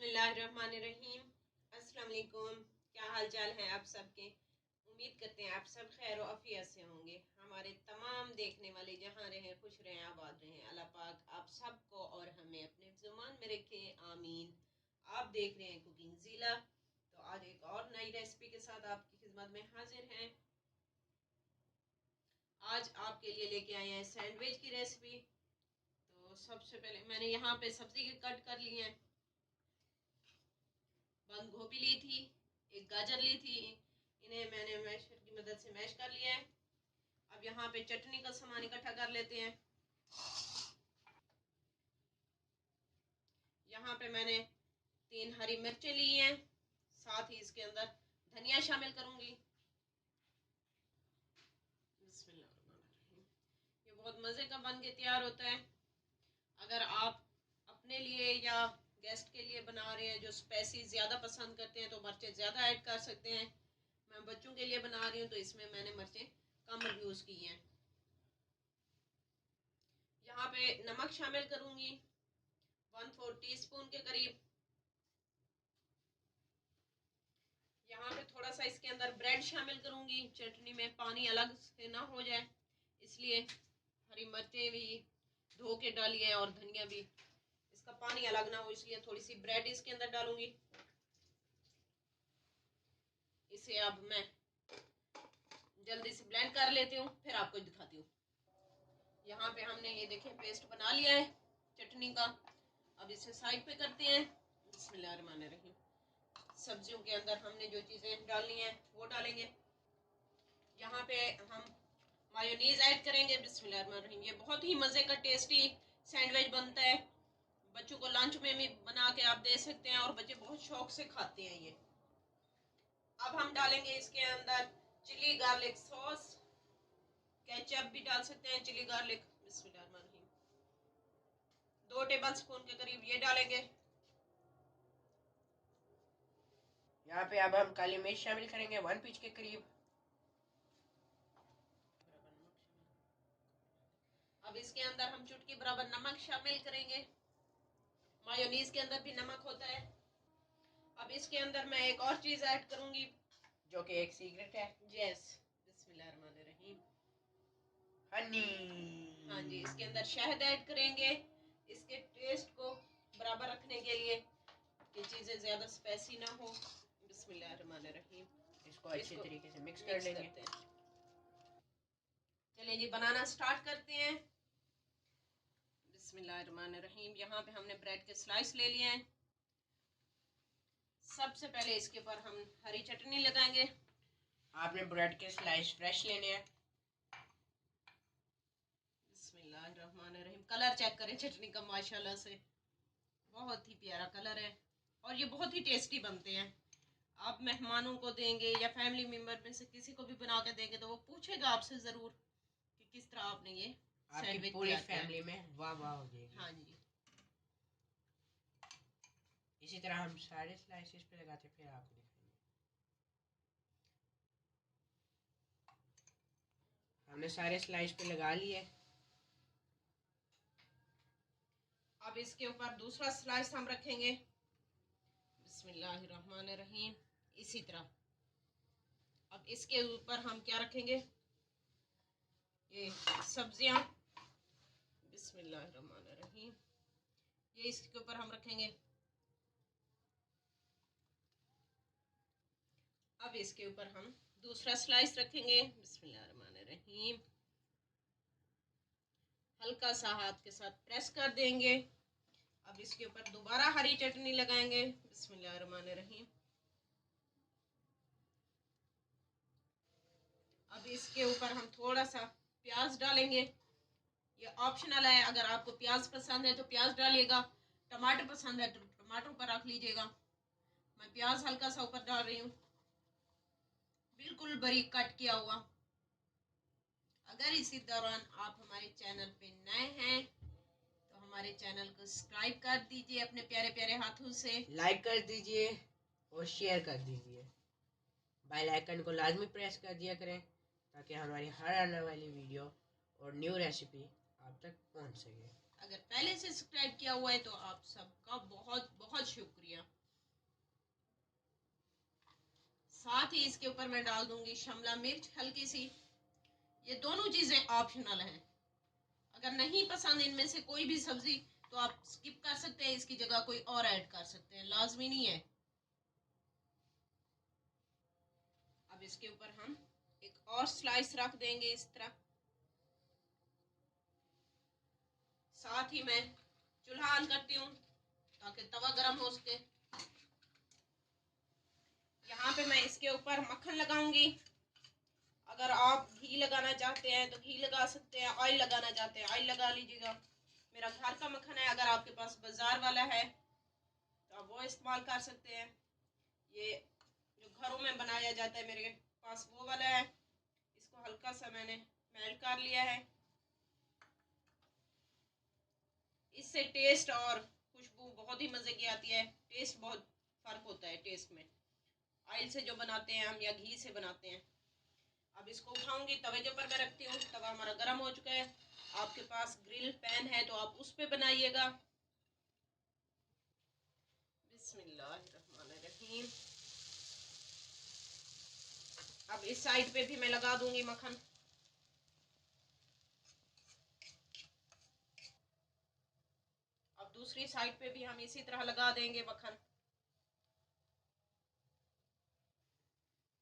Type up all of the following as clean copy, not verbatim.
बिस्मिल्लाहिर्रहमानिर्रहीम। अस्सलाम वालेकुम। क्या हाल चाल है आप सबके। उम्मीद करते हैं आप सब खैर आफियत से होंगे। हमारे तमाम देखने वाले जहाँ रहें खुश रहें आबाद रहें। अल्लाह पाक आप सबको और हमें अपने ज़ुबान में रखे, आमीन। आप देख रहे हैं कुकिंग ज़िला। तो आज एक और नई रेसिपी के साथ आपकी खिदमत में हाजिर हैं। आज आपके लिए लेके आए हैं सैंडविच की रेसिपी। तो सबसे पहले मैंने यहाँ पे सब्जी के कट कर लिए हैं। बंद गोभी ली थी, एक गाजर ली थी, इन्हें मैंने मैशर की मदद से मैश कर लिया है। अब यहाँ पे चटनी का सामान इकट्ठा कर लेते हैं। यहाँ पे मैंने 3 हरी मिर्चें ली हैं, साथ ही इसके अंदर धनिया शामिल करूंगी। बिस्मिल्लाहिर्रहमानिर्रहीम। ये बहुत मज़े का बन के तैयार होता है। अगर आप अपने लिए या गेस्ट के लिए बना रहे हैं जो स्पाइसी ज़्यादा पसंद करते हैं तो मिर्चें ज़्यादा ऐड कर सकते हैं। मैं बच्चों के लिए बना रही हूँ तो इसमें मैंने मिर्चें कम यूज़ की हैं। यहाँ पे नमक शामिल करूंगी 1/4 टीस्पून के करीब। यहाँ पे थोड़ा सा इसके अंदर ब्रेड शामिल करूंगी। चटनी में पानी अलग से ना हो जाए इसलिए हरी मिर्चें भी धो के डाली है और धनिया भी, इसका पानी अलग ना हो इसलिए थोड़ी सी ब्रेड इसके अंदर डालूंगी। इसे अब मैं जल्दी से ब्लेंड कर लेती हूँ, फिर आपको दिखाती हूँ। यहाँ पे हमने ये देखें पेस्ट बना लिया है चटनी का। अब इसे साइड पे करते हैं। बिस्मिल्लाहिर्रहमानिर्रहीम। सब्जियों के अंदर हमने जो चीज़ें डालनी है वो डालेंगे। यहाँ पे हम मायोनीज ऐड करेंगे। बिस्मिल्लाहिर्रहमानिर्रहीम। ये बहुत ही मज़े का टेस्टी सैंडविच बनता है। बच्चों को लंच में भी बना के आप दे सकते हैं और बच्चे बहुत शौक से खाते हैं ये। अब हम डालेंगे इसके अंदर चिली गार्लिक सॉस, केचप भी डाल सकते हैं, चिली गार्लिक। बिस्मिल्लाहिर्रहमानिर्रहीम। 2 टेबल स्पून के करीब ये डालेंगे। यहाँ पे अब हम काली मिर्च शामिल करेंगे 1 पिंच के करीब। अब इसके अंदर हम चुटकी बराबर नमक शामिल करेंगे। मायोनीज के अंदर भी नमक होता है। अब इसके अंदर मैं एक और चीज ऐड करूंगी जो कि एक सीक्रेट है। यस। बिस्मिल्लाहिर्रहमानिर्रहीम। हनी। हाँ जी, इसके अंदर शहद ऐड करेंगे इसके टेस्ट को बराबर रखने के लिए कि चीजें ज्यादा स्पाइसी ना हो। बिस्मिल्लाहिर्रहमानिर्रहीम। इसको अच्छे तरीके से मिक्स कर लेंगे। चलिए जी बनाना स्टार्ट करते हैं। बिस्मिल्लाहिर्रहमानिर्रहीम। यहाँ पे हमने ब्रेड के स्लाइस ले लिए हैं। सबसे पहले इसके ऊपर हम हरी चटनी लगाएंगे। आपने ब्रेड के स्लाइस फ्रेश लेने हैं। बिस्मिल्लाहिर्रहमानिर्रहीम। कलर चेक करें चटनी का, माशाल्लाह से बहुत ही प्यारा कलर है और ये बहुत ही टेस्टी बनते हैं। आप मेहमानों को देंगे या फैमिली मेम्बर में से किसी को भी बना के देंगे तो वो पूछेगा आपसे ज़रूर कि किस तरह आपने ये आपकी पूरी फैमिली में वाह वाह हो जाएगी। हाँ जी। इसी तरह हम सारे स्लाइसेस पे लगाते फिर आपको दिखाएंगे। हमने सारे स्लाइस पे लगा लिए। अब इसके ऊपर दूसरा स्लाइस हम रखेंगे। बिस्मिल्लाहिर्रहमानिर्रहीम। इसी तरह अब इसके ऊपर हम क्या रखेंगे, ये सब्जियां। बिस्मिल्लाहिर्रहमानिर्रहीम। ये इसके ऊपर हम रखेंगे। अब इसके ऊपर हम दूसरा स्लाइस रखेंगे। बिस्मिल्लाहिर्रहमानिर्रहीम। हल्का सा हाथ के साथ प्रेस कर देंगे। अब इसके ऊपर दोबारा हरी चटनी लगाएंगे। बिस्मिल्लाहिर्रहमानिर्रहीम। अब इसके ऊपर हम थोड़ा सा प्याज डालेंगे। ये ऑप्शनल है, अगर आपको प्याज पसंद है तो प्याज डालिएगा, टमाटर पसंद है तो टमाटर पर रख लीजिएगा। मैं प्याज हल्का सा ऊपर डाल रही हूँ, बिल्कुल बारीक कट किया हुआ। अगर इसी दौरान आप हमारे चैनल पे नए हैं तो हमारे चैनल को सब्सक्राइब कर दीजिए अपने प्यारे प्यारे हाथों से, लाइक कर दीजिए और शेयर कर दीजिए। बेल आइकन को लाजमी प्रेस कर दिया करें ताकि हमारी हर आने वाली वीडियो और न्यू रेसिपी आप तक पहुंच सके। अगर पहले से सब्सक्राइब किया हुआ है तो आप सबका बहुत बहुत शुक्रिया। साथ ही इसके ऊपर मैं डाल दूंगी शिमला मिर्च हल्की सी। ये दोनों चीजें ऑप्शनल हैं, अगर नहीं पसंद इनमें से कोई भी सब्जी तो आप स्किप कर सकते हैं, इसकी जगह कोई और ऐड कर सकते हैं, लाजमी नहीं है। अब इसके ऊपर हम एक और स्लाइस रख देंगे इस तरह। साथ ही मैं चूल्हा ऑन करती हूँ ताकि तवा गर्म हो सके। यहाँ पे मैं इसके ऊपर मक्खन लगाऊंगी। अगर आप घी लगाना चाहते हैं तो घी लगा सकते हैं, ऑयल लगाना चाहते हैं ऑयल लगा लीजिएगा। मेरा घर का मक्खन है, अगर आपके पास बाजार वाला है तो आप वो इस्तेमाल कर सकते हैं। ये जो घरों में बनाया जाता है मेरे पास वो वाला है। इसको हल्का सा मैंने मेल्ट कर लिया है। इससे टेस्ट और खुशबू बहुत ही मज़े की आती है, टेस्ट बहुत फ़र्क होता है टेस्ट में, ऑयल से जो बनाते हैं हम या घी से बनाते हैं। अब इसको उठाऊंगी, तवे के ऊपर मैं रखती हूँ। तवा हमारा गर्म हो चुका है। आपके पास ग्रिल पैन है तो आप उस पे बनाइएगा। बिस्मिल्लाहिर्रहमानिर्रहीम। अब इस साइड पे भी मैं लगा दूंगी मक्खन। अब दूसरी साइड पे भी हम इसी तरह लगा देंगे मक्खन।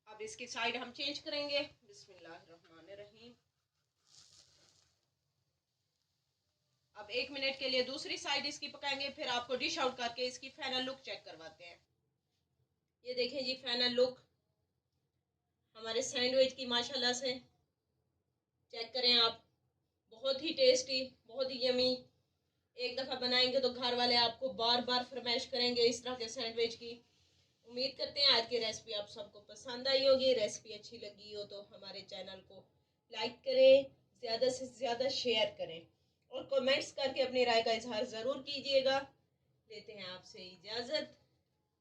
अब इसकी साइड हम चेंज करेंगे। बिस्मिल्लाहिर्रहमानिर्रहीम। अब 1 मिनट के लिए दूसरी साइड इसकी पकाएंगे, फिर आपको डिश आउट करके इसकी फाइनल लुक चेक करवाते हैं। ये देखें जी फाइनल लुक हमारे सैंडविच की, माशाल्लाह से चेक करें आप। बहुत ही टेस्टी, बहुत ही यमी। एक दफ़ा बनाएंगे तो घर वाले आपको बार बार फरमाइश करेंगे इस तरह के सैंडविच की। उम्मीद करते हैं आज की रेसिपी आप सबको पसंद आई होगी। रेसिपी अच्छी लगी हो तो हमारे चैनल को लाइक करें, ज़्यादा से ज़्यादा शेयर करें और कमेंट्स करके अपनी राय का इजहार ज़रूर कीजिएगा। लेते हैं आपसे इजाज़त,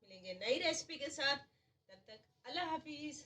मिलेंगे नई रेसिपी के साथ। तब तक अल्लाह हाफिज़।